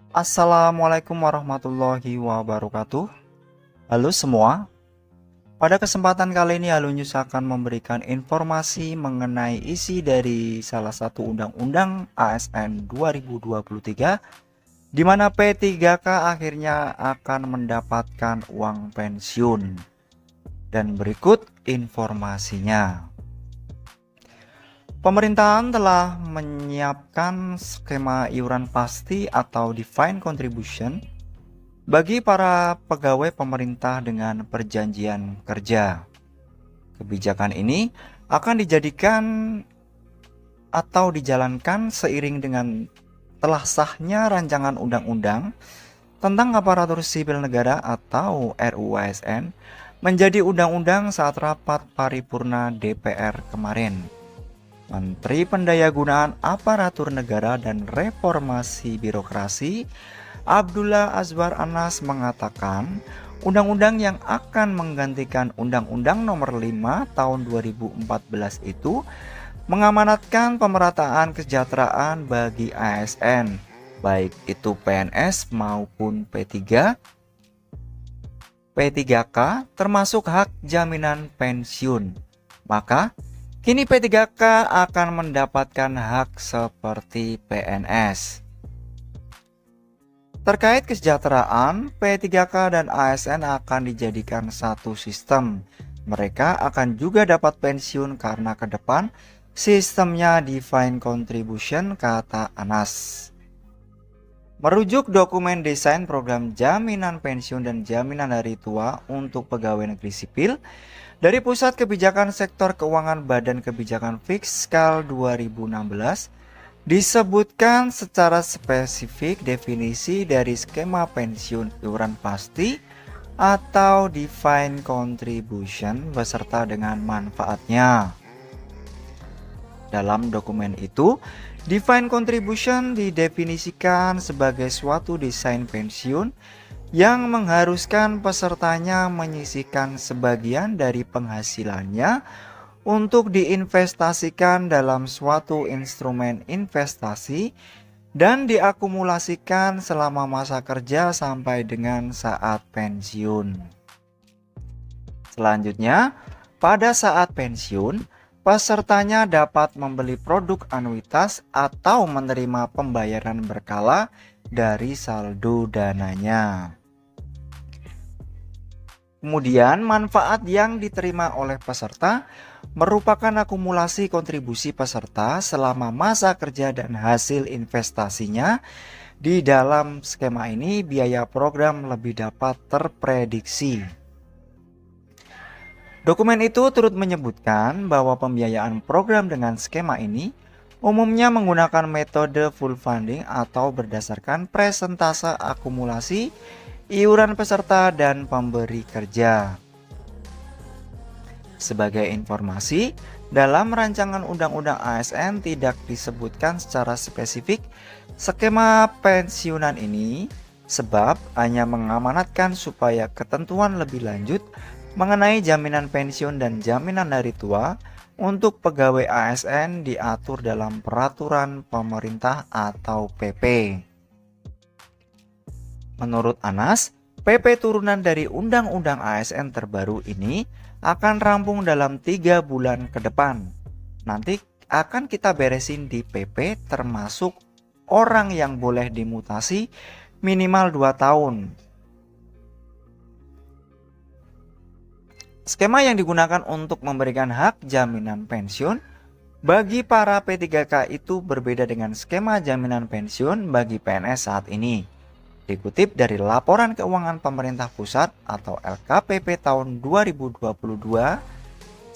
Assalamualaikum warahmatullahi wabarakatuh. Halo semua, pada kesempatan kali ini Alunius akan memberikan informasi mengenai isi dari salah satu undang-undang ASN 2023 di mana P3K akhirnya akan mendapatkan uang pensiun. Dan berikut informasinya. Pemerintahan telah menyiapkan skema iuran pasti atau defined contribution bagi para pegawai pemerintah dengan perjanjian kerja. Kebijakan ini akan dijadikan atau dijalankan seiring dengan telah sahnya rancangan undang-undang tentang aparatur sipil negara atau RUU ASN menjadi undang-undang saat rapat paripurna DPR kemarin. Menteri Pendayagunaan Aparatur Negara dan Reformasi Birokrasi Abdullah Azwar Anas mengatakan, undang-undang yang akan menggantikan Undang-Undang Nomor 5 Tahun 2014 itu mengamanatkan pemerataan kesejahteraan bagi ASN, baik itu PNS maupun P3K, termasuk hak jaminan pensiun. Maka, kini P3K akan mendapatkan hak seperti PNS. Terkait kesejahteraan, P3K dan ASN akan dijadikan satu sistem. Mereka akan juga dapat pensiun karena ke depan sistemnya defined contribution, kata Anas. Merujuk dokumen desain program jaminan pensiun dan jaminan hari tua untuk pegawai negeri sipil dari Pusat Kebijakan Sektor Keuangan Badan Kebijakan Fiskal 2016, disebutkan secara spesifik definisi dari skema pensiun iuran pasti atau defined contribution beserta dengan manfaatnya. Dalam dokumen itu, defined contribution didefinisikan sebagai suatu desain pensiun yang mengharuskan pesertanya menyisihkan sebagian dari penghasilannya untuk diinvestasikan dalam suatu instrumen investasi dan diakumulasikan selama masa kerja sampai dengan saat pensiun. Selanjutnya, pada saat pensiun, pesertanya dapat membeli produk anuitas atau menerima pembayaran berkala dari saldo dananya. Kemudian, manfaat yang diterima oleh peserta merupakan akumulasi kontribusi peserta selama masa kerja dan hasil investasinya. Di dalam skema ini, biaya program lebih dapat terprediksi. Dokumen itu turut menyebutkan bahwa pembiayaan program dengan skema ini umumnya menggunakan metode full funding atau berdasarkan persentase akumulasi iuran peserta dan pemberi kerja. Sebagai informasi, dalam rancangan undang-undang ASN tidak disebutkan secara spesifik skema pensiunan ini, sebab hanya mengamanatkan supaya ketentuan lebih lanjut mengenai jaminan pensiun dan jaminan hari tua untuk pegawai ASN diatur dalam peraturan pemerintah atau PP. Menurut Anas, PP turunan dari Undang-Undang ASN terbaru ini akan rampung dalam 3 bulan ke depan. Nanti akan kita beresin di PP termasuk orang yang boleh dimutasi minimal 2 tahun. Skema yang digunakan untuk memberikan hak jaminan pensiun bagi para P3K itu berbeda dengan skema jaminan pensiun bagi PNS saat ini. Dikutip dari Laporan Keuangan Pemerintah Pusat atau LKPP tahun 2022,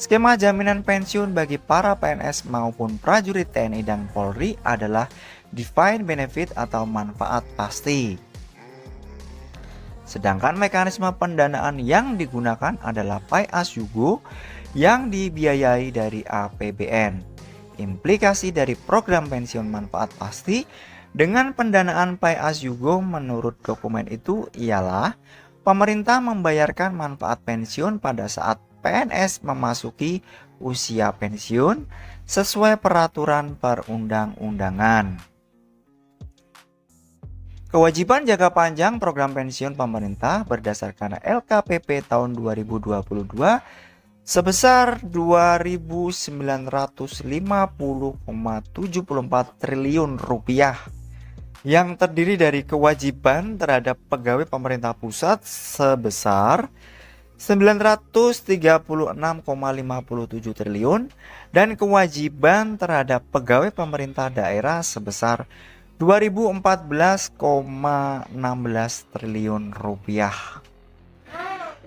skema jaminan pensiun bagi para PNS maupun prajurit TNI dan Polri adalah defined benefit atau manfaat pasti. Sedangkan mekanisme pendanaan yang digunakan adalah pay as you go yang dibiayai dari APBN. Implikasi dari program pensiun manfaat pasti dengan pendanaan pay as you go menurut dokumen itu ialah pemerintah membayarkan manfaat pensiun pada saat PNS memasuki usia pensiun sesuai peraturan perundang-undangan. Kewajiban jangka panjang program pensiun pemerintah berdasarkan LKPP tahun 2022 sebesar 2.950,74 triliun rupiah yang terdiri dari kewajiban terhadap pegawai pemerintah pusat sebesar 936,57 triliun dan kewajiban terhadap pegawai pemerintah daerah sebesar 2014,16 triliun rupiah.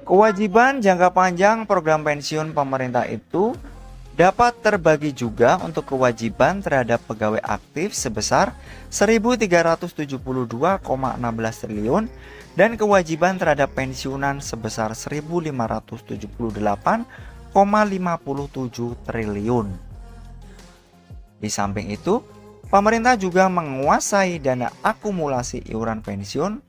Kewajiban jangka panjang program pensiun pemerintah itu dapat terbagi juga untuk kewajiban terhadap pegawai aktif sebesar 1.372,16 triliun dan kewajiban terhadap pensiunan sebesar 1.578,57 triliun. Di samping itu, pemerintah juga menguasai dana akumulasi iuran pensiun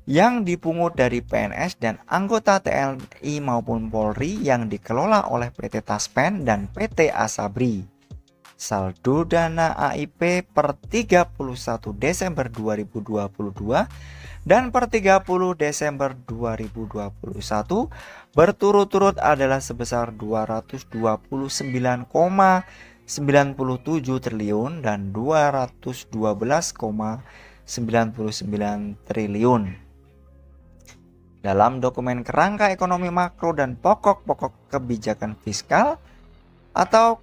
yang dipungut dari PNS dan anggota TNI maupun Polri yang dikelola oleh PT Taspen dan PT Asabri. Saldo dana AIP per 31 Desember 2022 dan per 30 Desember 2021 berturut-turut adalah sebesar 229,97 triliun dan 212,99 triliun. Dalam dokumen kerangka ekonomi makro dan pokok-pokok kebijakan fiskal atau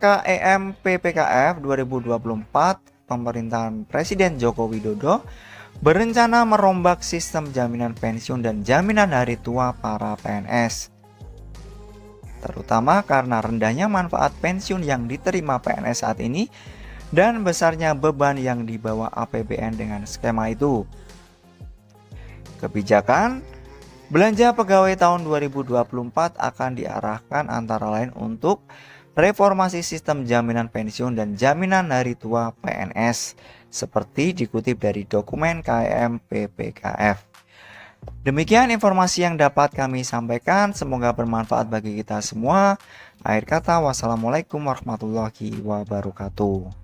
KEM PPKF 2024, pemerintahan Presiden Joko Widodo berencana merombak sistem jaminan pensiun dan jaminan hari tua para PNS. Terutama karena rendahnya manfaat pensiun yang diterima PNS saat ini dan besarnya beban yang dibawa APBN dengan skema itu. Kebijakan belanja pegawai tahun 2024 akan diarahkan antara lain untuk reformasi sistem jaminan pensiun dan jaminan hari tua PNS seperti dikutip dari dokumen KEM PPKF. Demikian informasi yang dapat kami sampaikan, semoga bermanfaat bagi kita semua. Akhir kata, wassalamualaikum warahmatullahi wabarakatuh.